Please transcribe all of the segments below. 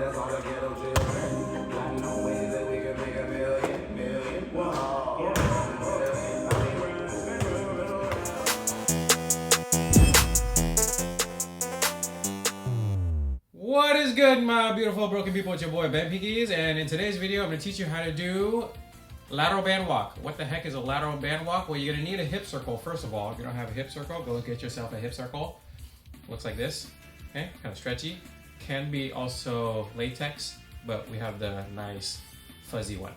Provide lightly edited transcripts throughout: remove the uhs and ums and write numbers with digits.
that's all the ghetto children. Platinum ways that we can make a million. Whoa. What is good, my beautiful broken people? It's your boy Bentpinkeez, and in today's video I'm going to teach you how to do lateral band walk. What the heck is a lateral band walk? Well, you're going to need a hip circle first of all. If you don't have a hip circle, go get yourself a hip circle. Looks like this. Okay, kind of stretchy. Can be also latex, but we have the nice fuzzy one.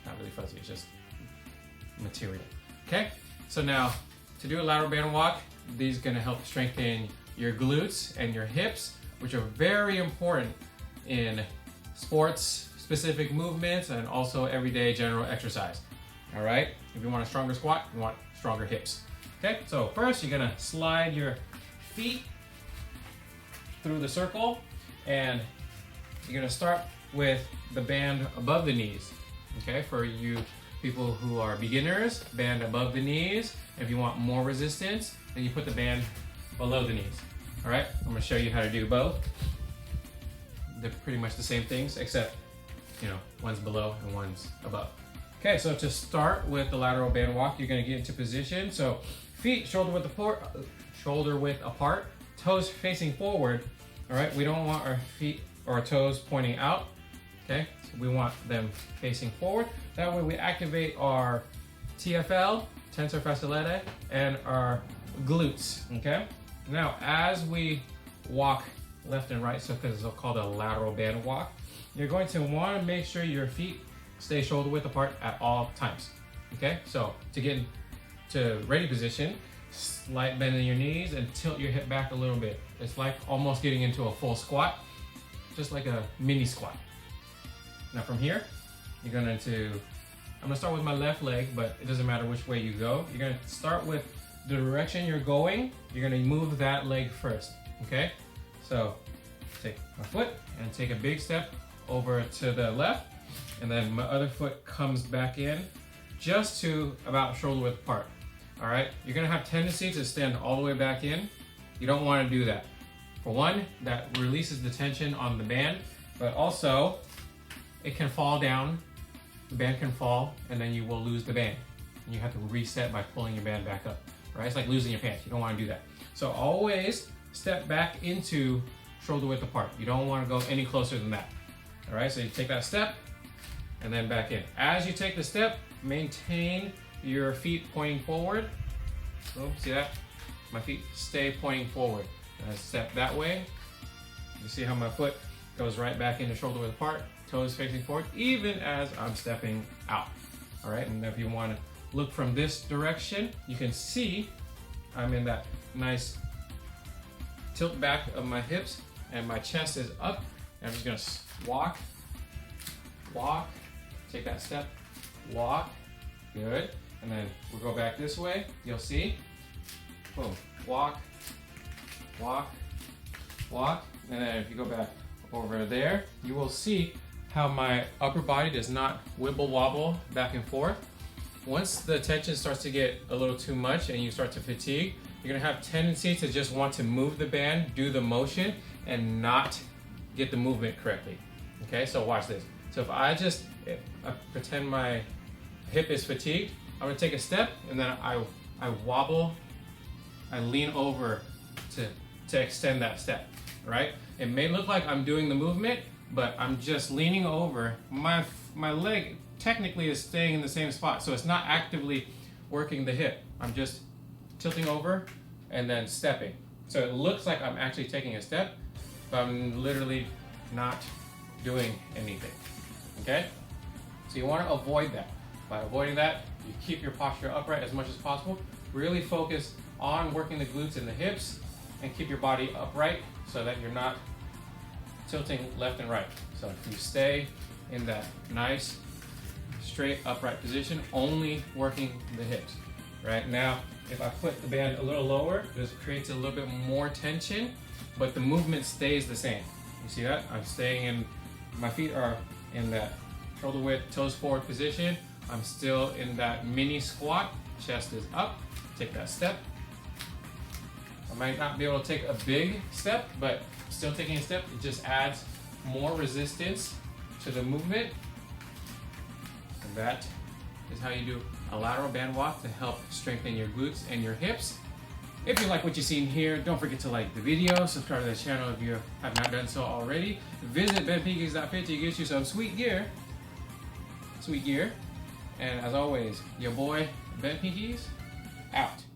Not really fuzzy, it's just material. Okay, so now to do a lateral band walk, these are going to help strengthen your glutes and your hips, which are very important in sports specific movements and also everyday general exercise. All right, if you want a stronger squat, you want stronger hips. Okay, so first you're gonna slide your feet through the circle, and you're gonna start with the band above the knees. Okay, for you people who are beginners, band above the knees. If you want more resistance, then you put the band below the knees. All right, I'm gonna show you how to do both. They're pretty much the same things, except, you know, one's below and one's above. Okay, so to start with the lateral band walk, you're gonna get into position. So feet shoulder width apart, toes facing forward. All right, we don't want our feet or our toes pointing out. Okay, so we want them facing forward. That way we activate our TFL, tensor fasciolata, and our glutes, okay? Now, as we walk left and right, so because it's called a lateral band walk, you're going to want to make sure your feet stay shoulder width apart at all times. Okay, so to get to ready position, slight bend in your knees and tilt your hip back a little bit. It's like almost getting into a full squat, just like a mini squat. Now from here, I'm gonna start with my left leg, but it doesn't matter which way you go. You're gonna start with the direction you're going. You're gonna move that leg first, okay? So take my foot and take a big step over to the left, and then my other foot comes back in just to about shoulder width apart. All right, you're gonna have tendency to stand all the way back in. You don't wanna do that. For one, that releases the tension on the band, but also it can fall down, the band can fall, and then you will lose the band. And you have to reset by pulling your band back up. Right? It's like losing your pants. You don't want to do that. So always step back into shoulder width apart. You don't want to go any closer than that. All right, so you take that step and then back in. As you take the step, maintain your feet pointing forward. So see that? My feet stay pointing forward. And I step that way. You see how my foot goes right back into shoulder width apart, toes facing forward, even as I'm stepping out. All right, and if you want to look from this direction, you can see I'm in that nice tilt back of my hips and my chest is up. And I'm just gonna walk, take that step, walk, good. And then we'll go back this way, you'll see, boom, walk, and then if you go back over there, you will see how my upper body does not wibble wobble back and forth. Once the tension starts to get a little too much and you start to fatigue, you're gonna have tendency to just want to move the band, do the motion, and not get the movement correctly. Okay, so watch this. So if I pretend my hip is fatigued, I'm gonna take a step and then I wobble, I lean over to extend that step, right? It may look like I'm doing the movement, but I'm just leaning over. My leg technically is staying in the same spot, so it's not actively working the hip. I'm just tilting over and then stepping. So it looks like I'm actually taking a step, but I'm literally not doing anything, okay? So you wanna avoid that. By avoiding that, you keep your posture upright as much as possible. Really focus on working the glutes and the hips and keep your body upright so that you're not tilting left and right. So if you stay in that nice straight upright position, only working the hips. Right now, if I put the band a little lower, this creates a little bit more tension, but the movement stays the same. You see that? I'm staying in, my feet are in that shoulder width, toes forward position. I'm still in that mini squat, chest is up, take that step. I might not be able to take a big step, but still taking a step, it just adds more resistance to the movement. And that is how you do a lateral band walk to help strengthen your glutes and your hips. If you like what you've seen here, don't forget to like the video, subscribe to the channel if you have not done so already. Visit Bentpinkeez.fit to get you some sweet gear. And as always, your boy Bentpinkeez out.